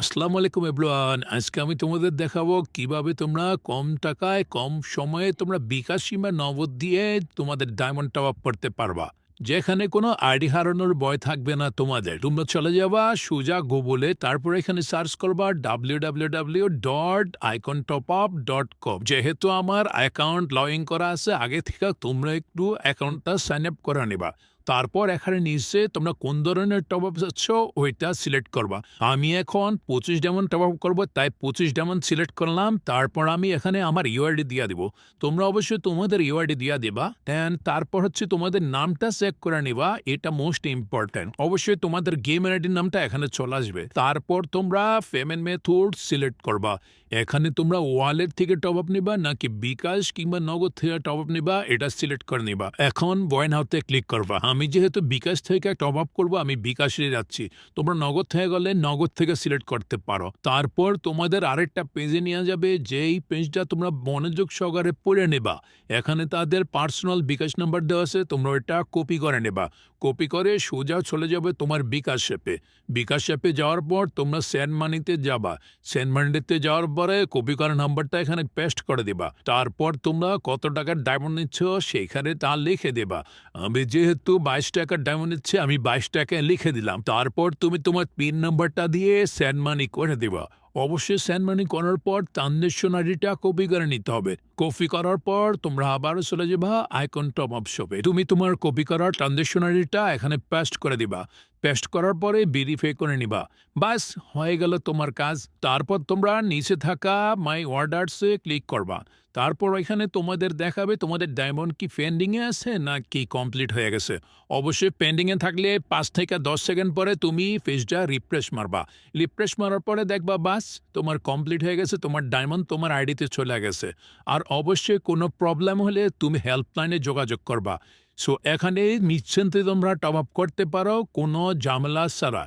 আসসালামু আলাইকুম এভরিওয়ান। আজকে আমি তোমাদের দেখাবো কিভাবে তোমরা কম টাকায় কম সময়ে তোমরা বিকাশ কিংবা নগদ দিয়ে তোমাদের ডায়মন্ড টপ আপ করতে পারবা। যেখানে কোনো আইডি হারানোর ভয় থাকবে না তোমাদের। তোমরা চলে যাবা সোজা গুগলে, তারপর এখানে সার্চ করবা www.icontopUp.com। যেহেতু আমার অ্যাকাউন্ট লগ ইন করা আছে আগে থেকে, তোমরা একটু অ্যাকাউন্টটা সাইন আপ করে নিবা। তারপর এখানে নিচে তোমরা কোন ধরনের টপ আপ চাচ্ছ ওইটা সিলেক্ট করবা। আমি এখন 25 ডায়মন্ড টপ আপ করবো, তাই 25 ডায়মন্ড সিলেক্ট করলাম। তারপর আমি এখানে আমার ইউআইডি দিয়ে দিব। তোমরা অবশ্যই তোমাদের ইউআইডি দিয়ে দিবা। দেন তারপর হচ্ছে তোমাদের নামটা চেক করে নিবা, এটা মোস্ট ইম্পর্ট্যান্ট। অবশ্যই তোমাদের গেম আইডির নামটা এখানে চলে আসবে। তারপর তোমরা পেমেন্ট মেথড সিলেক্ট করবা। এখানে তোমরা ওয়ালেট থেকে টপ আপ নিবা নাকি বিকাশ কিংবা নগদ থেকে টপ আপ নিবা, এটা সিলেক্ট করে নিবা। এখন বয় নাওতে ক্লিক করবা। আমি যেহেতু বিকাশ থেকে টপ আপ করবো, আমি বিকাশে যাচ্ছি। তোমরা নগদ থেকে গেলে নগদ থেকে সিলেক্ট করতে পারো। তারপর তোমাদের আরেকটা পেজে নিয়ে যাবে, যেই পেজটা তোমরা মনোযোগ সহকারে পড়ে নেবা। এখানে তাদের পার্সোনাল বিকাশ নাম্বার দেওয়া আছে, তোমরা ওইটা কপি করে নেবা। কপি করে সোজা চলে যাবে তোমার বিকাশ অ্যাপে। বিকাশ অ্যাপে যাওয়ার পর তোমরা সেন্ড মানিতে যাবা। সেন্ড মানিতে যাওয়ার পরে কপি করা নাম্বারটা এখানে পেস্ট করে দিবা। তারপর তোমরা কত টাকার ডায়মন্ড নিচ্ছ সেখানে তা লিখে দেবা। আমি যেহেতু 22 টাকার ডায়মন্ড নিচ্ছি, আমি 22 টাকায় লিখে দিলাম। তারপর তুমি তোমার পিন নাম্বারটা দিয়ে সেন্ড মানি করে দিবা। অবশ্যই সেন্ড মানি করার পর ট্রানজেকশন আইডিটা কপি করে নিতে হবে। কপি করার পর তোমরা আবারও চলে যাবা আইকন টপ আপ শপে। তুমি তোমার কপি করার ট্রানজেকশন আইডিটা এখানে পেস্ট করে দিবা। পেস্ট করার পরে ভেরিফাই করে নিবা। বাস হয়ে গেল তোমার কাজ। তারপর তোমরা নিচে থাকা মাই অর্ডারসে ক্লিক করবা। তারপর এখানে তোমাদের দেখাবে তোমাদের ডায়মন্ড কি পেন্ডিংয়ে আছে না কি কমপ্লিট হয়ে গেছে। অবশ্যই পেন্ডিংয়ে থাকলে 5 থেকে 10 সেকেন্ড পরে তুমি পেজটা রিফ্রেশ মারবা। রিফ্রেশ মারার পরে দেখবা বাস তোমার কমপ্লিট হয়ে গেছে, তোমার ডায়মন্ড তোমার আইডিতে চলে গেছে। আর অবশ্যই কোনো প্রবলেম হলে তুমি হেল্পলাইনে যোগাযোগ করবা। সো এখানে নিশ্চিন্তে তোমরা টপ আপ করতে পারো কোনো ঝামেলা ছাড়া।